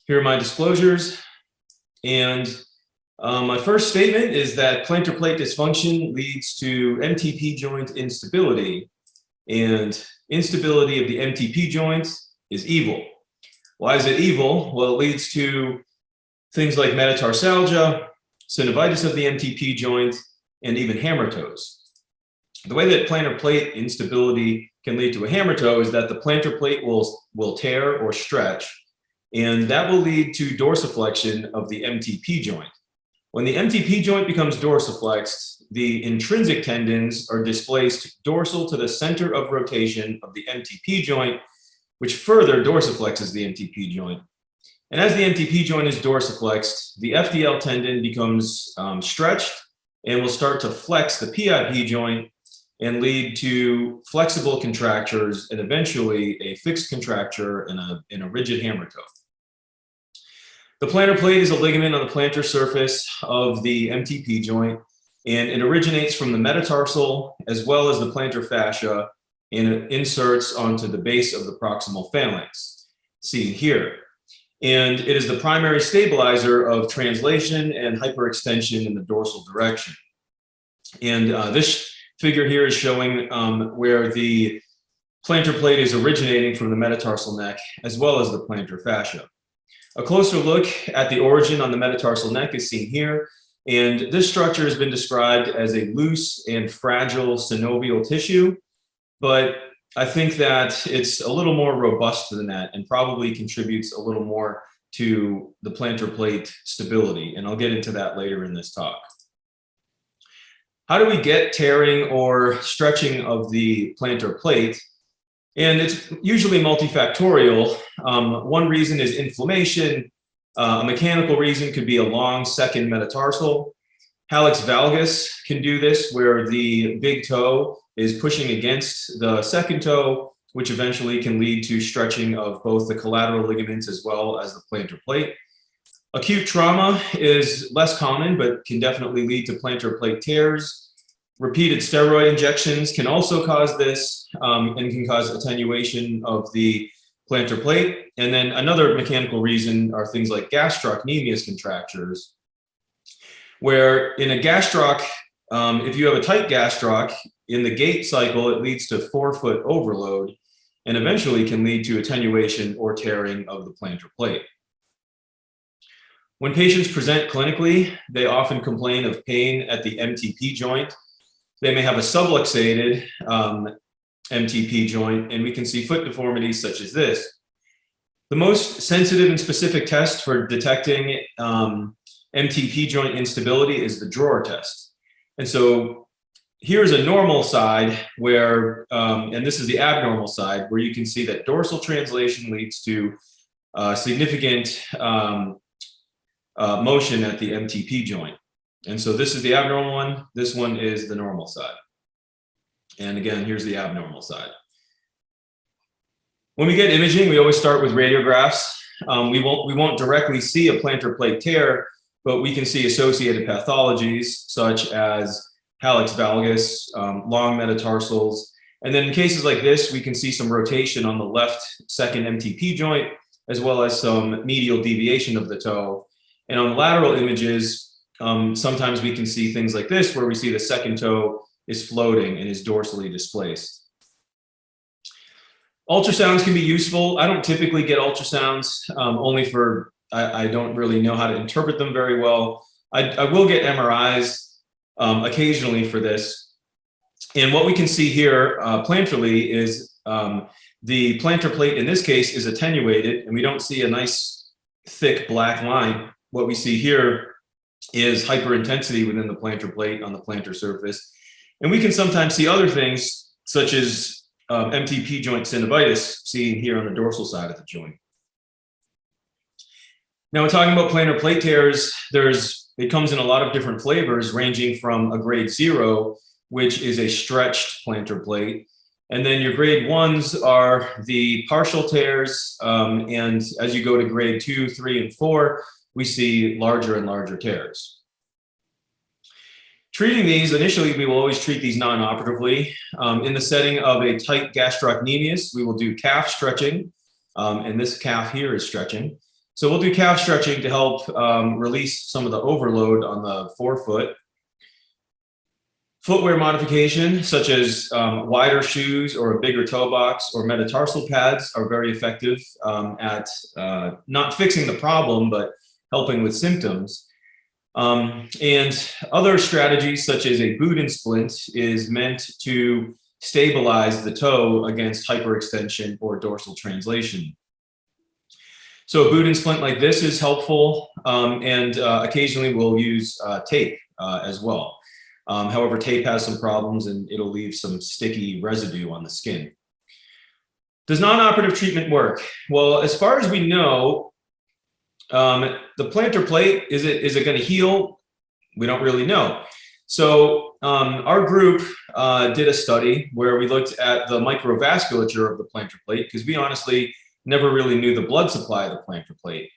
Here are my disclosures. And my first statement is that plantar plate dysfunction leads to MTP joint instability. And instability of the MTP joint is evil. Why is it evil? Well, it leads to things like metatarsalgia, synovitis of the MTP joint, and even hammer toes. The way that plantar plate instability can lead to a hammer toe is that the plantar plate will tear or stretch, and that will lead to dorsiflexion of the MTP joint. When the MTP joint becomes dorsiflexed, the intrinsic tendons are displaced dorsal to the center of rotation of the MTP joint, which further dorsiflexes the MTP joint. And as the MTP joint is dorsiflexed, the FDL tendon becomes stretched and will start to flex the PIP joint and lead to flexible contractures and eventually a fixed contracture and a rigid hammer toe. The plantar plate is a ligament on the plantar surface of the MTP joint, and it originates from the metatarsal as well as the plantar fascia, and it inserts onto the base of the proximal phalanx, seen here. And it is the primary stabilizer of translation and hyperextension in the dorsal direction. And this figure here is showing where the plantar plate is originating from the metatarsal neck as well as the plantar fascia. A closer look at the origin on the metatarsal neck is seen here, and this structure has been described as a loose and fragile synovial tissue, but I think that it's a little more robust than that and probably contributes a little more to the plantar plate stability, and I'll get into that later in this talk. How do we get tearing or stretching of the plantar plate? And it's usually multifactorial. One reason is inflammation. A mechanical reason could be a long second metatarsal. Hallux valgus can do this, where the big toe is pushing against the second toe, which eventually can lead to stretching of both the collateral ligaments as well as the plantar plate. Acute trauma is less common, but can definitely lead to plantar plate tears. Repeated steroid injections can also cause this and can cause attenuation of the plantar plate. And then another mechanical reason are things like gastrocnemius contractures, where in a gastroc, if you have a tight gastroc, in the gait cycle, it leads to forefoot overload and eventually can lead to attenuation or tearing of the plantar plate. When patients present clinically, they often complain of pain at the MTP joint. They may have a subluxated MTP joint, and we can see foot deformities such as this. The most sensitive and specific test for detecting MTP joint instability is the drawer test. And so here's a normal side where, and this is the abnormal side, where you can see that dorsal translation leads to significant motion at the MTP joint. And so this is the abnormal one. This one is the normal side. And again, here's the abnormal side. When we get imaging, we always start with radiographs. We won't directly see a plantar plate tear, but we can see associated pathologies such as hallux valgus, long metatarsals. And then in cases like this, we can see some rotation on the left second MTP joint, as well as some medial deviation of the toe. And on lateral images, sometimes we can see things like this, where we see the second toe is floating and is dorsally displaced. Ultrasounds can be useful. I don't typically get ultrasounds, only for, I don't really know how to interpret them very well. I will get MRIs occasionally for this. And what we can see here plantarly is the plantar plate in this case is attenuated, and we don't see a nice thick black line. What we see here is hyperintensity within the plantar plate on the plantar surface. And we can sometimes see other things such as MTP joint synovitis seen here on the dorsal side of the joint. Now, we're talking about plantar plate tears. It comes in a lot of different flavors, ranging from a grade 0, which is a stretched plantar plate. And then your grade 1s are the partial tears. And as you go to grade 2, 3, and 4, we see larger and larger tears. Treating these, initially, we will always treat these non-operatively. In the setting of a tight gastrocnemius, we will do calf stretching, and this calf here is stretching. So we'll do calf stretching to help release some of the overload on the forefoot. Footwear modification, such as wider shoes or a bigger toe box or metatarsal pads, are very effective at not fixing the problem, but helping with symptoms. And other strategies, such as a boot and splint, is meant to stabilize the toe against hyperextension or dorsal translation. So a boot and splint like this is helpful, and occasionally we'll use tape as well. However, tape has some problems and it'll leave some sticky residue on the skin. Does non-operative treatment work? Well, as far as we know, the plantar plate, is it going to heal? We don't really know. So our group did a study where we looked at the microvasculature of the plantar plate, because we honestly never really knew the blood supply of the plantar plate.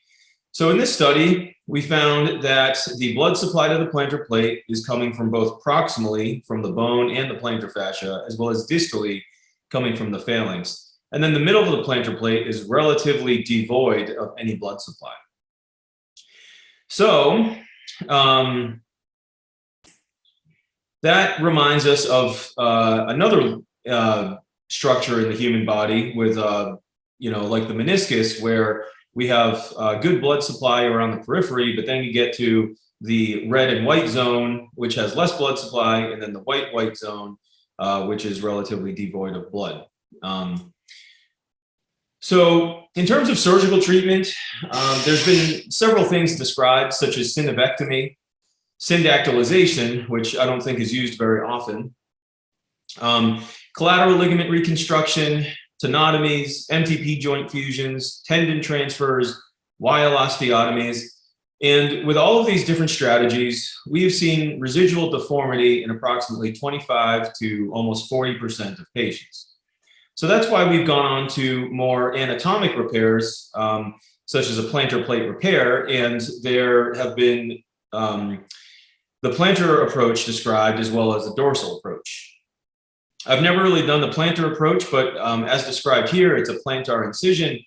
So in this study, we found that the blood supply to the plantar plate is coming from both proximally from the bone and the plantar fascia, as well as distally coming from the phalanx. And then the middle of the plantar plate is relatively devoid of any blood supply. So that reminds us of another structure in the human body with, like the meniscus, where we have good blood supply around the periphery, but then you get to the red and white zone, which has less blood supply, and then the white zone, which is relatively devoid of blood. So in terms of surgical treatment, there's been several things described, such as synovectomy, syndactylization, which I don't think is used very often, collateral ligament reconstruction, tenotomies, MTP joint fusions, tendon transfers, Weill osteotomies. And with all of these different strategies, we have seen residual deformity in approximately 25 to almost 40% of patients. So that's why we've gone on to more anatomic repairs, such as a plantar plate repair. And there have been the plantar approach described, as well as the dorsal approach. I've never really done the plantar approach, but as described here, it's a plantar incision,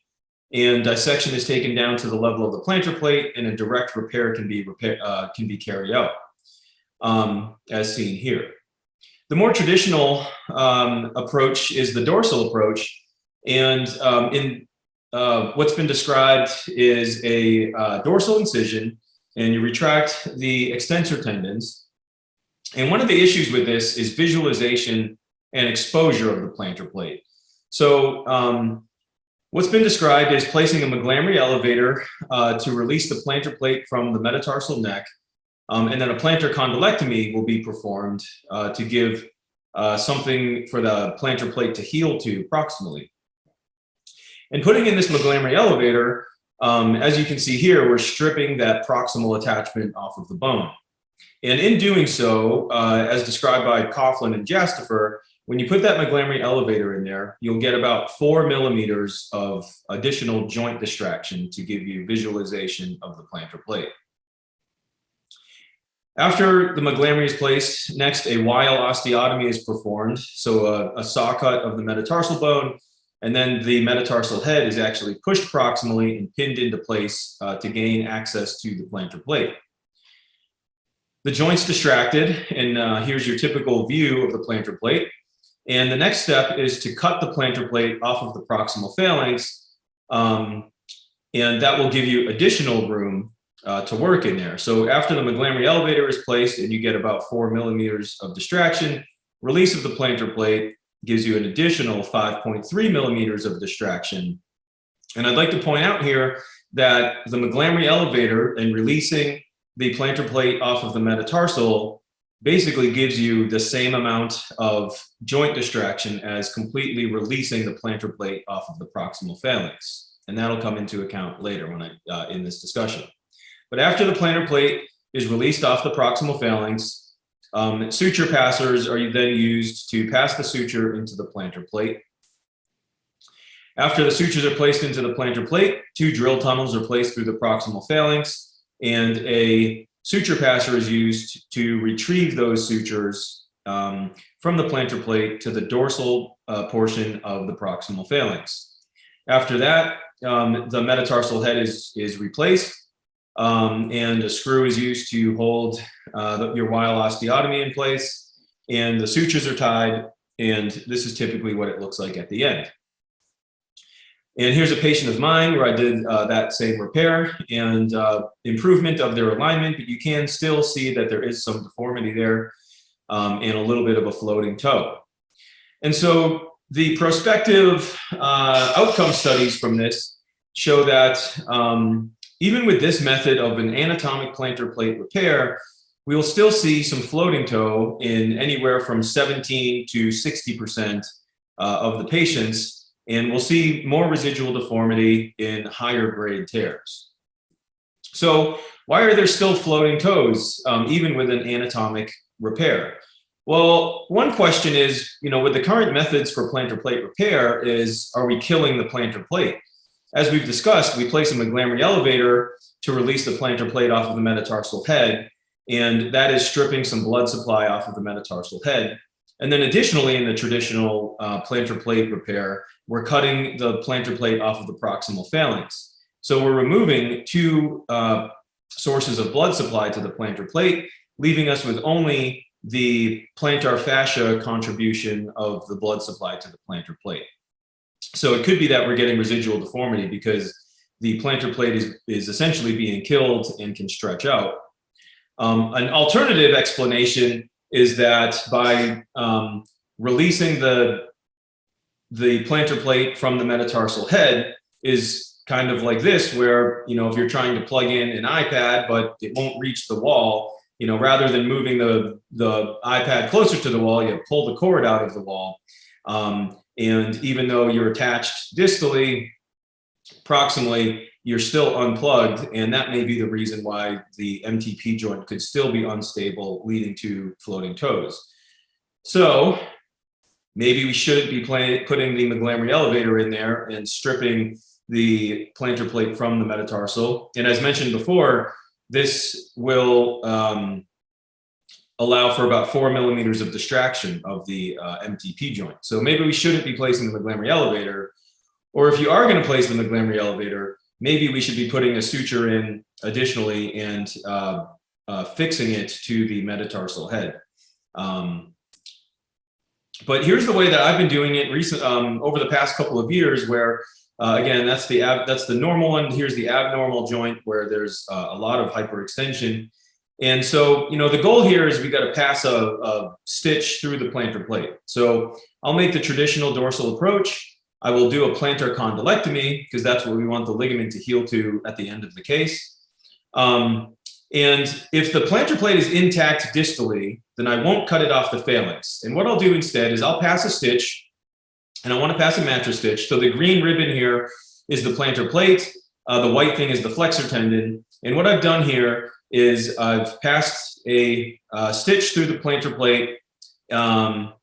and dissection is taken down to the level of the plantar plate, and a direct repair can be carried out, as seen here. The more traditional approach is the dorsal approach, and what's been described is a dorsal incision, and you retract the extensor tendons. And one of the issues with this is visualization and exposure of the plantar plate. So what's been described is placing a maglanory elevator to release the plantar plate from the metatarsal neck, and then a plantar condylectomy will be performed to give something for the plantar plate to heal to proximally. And putting in this maglanory elevator, as you can see here, we're stripping that proximal attachment off of the bone. And in doing so, as described by Coughlin and Jastifer, when you put that maglanory elevator in there, you'll get about 4 millimeters of additional joint distraction to give you visualization of the plantar plate. After the maglanory is placed, next a Weill osteotomy is performed, so a saw cut of the metatarsal bone, and then the metatarsal head is actually pushed proximally and pinned into place to gain access to the plantar plate. The joint's distracted, and here's your typical view of the plantar plate. And the next step is to cut the plantar plate off of the proximal phalanx, and that will give you additional room to work in there. So after the maglanory elevator is placed and you get about 4 millimeters of distraction, release of the plantar plate gives you an additional 5.3 millimeters of distraction. And I'd like to point out here that the maglanory elevator and releasing the plantar plate off of the metatarsal basically gives you the same amount of joint distraction as completely releasing the plantar plate off of the proximal phalanx. And that'll come into account later when in this discussion. But after the plantar plate is released off the proximal phalanx, suture passers are then used to pass the suture into the plantar plate. After the sutures are placed into the plantar plate, 2 drill tunnels are placed through the proximal phalanx, and a suture passer is used to retrieve those sutures from the plantar plate to the dorsal portion of the proximal phalanx. After that, the metatarsal head is replaced, and a screw is used to hold your Weil osteotomy in place, and the sutures are tied, and this is typically what it looks like at the end. And here's a patient of mine where I did that same repair and improvement of their alignment, but you can still see that there is some deformity there, and a little bit of a floating toe. And so the prospective outcome studies from this show that even with this method of an anatomic plantar plate repair, we will still see some floating toe in anywhere from 17 to 60% of the patients, and we'll see more residual deformity in higher grade tears. So why are there still floating toes even with an anatomic repair? Well, one question is, with the current methods for plantar plate repair are we killing the plantar plate? As we've discussed, we place a McGlamry elevator to release the plantar plate off of the metatarsal head, and that is stripping some blood supply off of the metatarsal head. And then additionally, in the traditional plantar plate repair, we're cutting the plantar plate off of the proximal phalanx. So we're removing two sources of blood supply to the plantar plate, leaving us with only the plantar fascia contribution of the blood supply to the plantar plate. So it could be that we're getting residual deformity because the plantar plate is essentially being killed and can stretch out. An alternative explanation is that by releasing the plantar plate from the metatarsal head is kind of like this, where, if you're trying to plug in an iPad, but it won't reach the wall, rather than moving the iPad closer to the wall, you pull the cord out of the wall. And even though you're attached distally, proximally, you're still unplugged. And that may be the reason why the MTP joint could still be unstable, leading to floating toes. So maybe we shouldn't be putting the McGlamry elevator in there and stripping the plantar plate from the metatarsal. And as mentioned before, this will allow for about 4 millimeters of distraction of the MTP joint. So maybe we shouldn't be placing the McGlamry elevator, or if you are going to place the McGlamry elevator, maybe we should be putting a suture in additionally and fixing it to the metatarsal head. But here's the way that I've been doing it over the past couple of years, where again, that's the normal one. Here's the abnormal joint where there's a lot of hyperextension. And so, the goal here is we got to pass a stitch through the plantar plate. So I'll make the traditional dorsal approach. I will do a plantar condylectomy because that's what we want the ligament to heal to at the end of the case. And if the plantar plate is intact distally, then I won't cut it off the phalanx. And what I'll do instead is I'll pass a stitch, and I want to pass a mattress stitch. So the green ribbon here is the plantar plate. The white thing is the flexor tendon. And what I've done here is I've passed a stitch through the plantar plate, and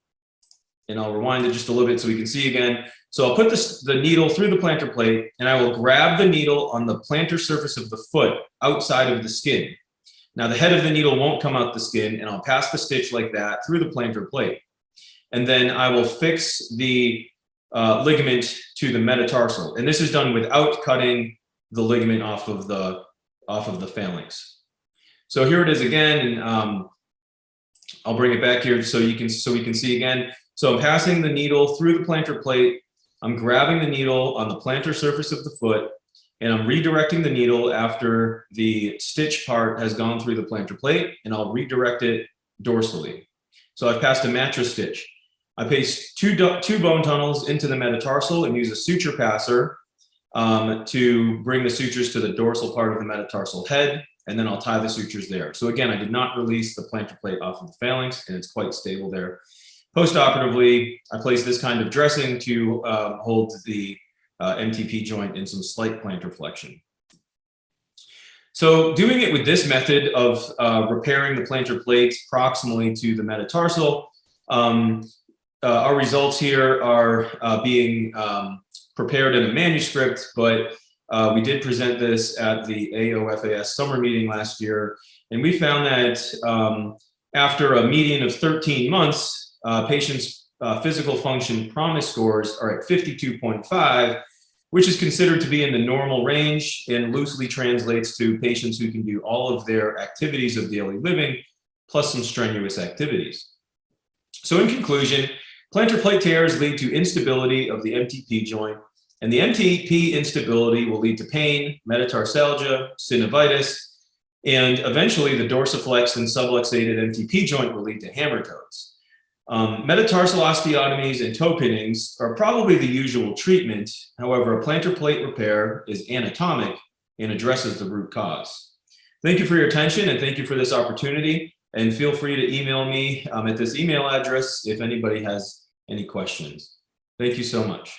I'll rewind it just a little bit so we can see again. So I'll put the needle through the plantar plate, and I will grab the needle on the plantar surface of the foot outside of the skin. Now the head of the needle won't come out the skin, and I'll pass the stitch like that through the plantar plate. And then I will fix the ligament to the metatarsal. And this is done without cutting the ligament off of the phalanx. So here it is again, and I'll bring it back here so we can see again. So I'm passing the needle through the plantar plate. I'm grabbing the needle on the plantar surface of the foot, and I'm redirecting the needle after the stitch part has gone through the plantar plate, and I'll redirect it dorsally. So I've passed a mattress stitch. I paste two bone tunnels into the metatarsal and use a suture passer to bring the sutures to the dorsal part of the metatarsal head, and then I'll tie the sutures there. So again, I did not release the plantar plate off of the phalanx, and it's quite stable there. Post-operatively, I place this kind of dressing to hold the MTP joint in some slight plantar flexion. So doing it with this method of repairing the plantar plate proximally to the metatarsal, our results here are being prepared in a manuscript, but we did present this at the AOFAS summer meeting last year, and we found that after a median of 13 months, patients' physical function promise scores are at 52.5, which is considered to be in the normal range and loosely translates to patients who can do all of their activities of daily living, plus some strenuous activities. So in conclusion, plantar plate tears lead to instability of the MTP joint, and the MTP instability will lead to pain, metatarsalgia, synovitis, and eventually the dorsiflex and subluxated MTP joint will lead to hammer toes. Metatarsal osteotomies and toe pinnings are probably the usual treatment. However, a plantar plate repair is anatomic and addresses the root cause. Thank you for your attention and thank you for this opportunity. And feel free to email me at this email address if anybody has any questions. Thank you so much.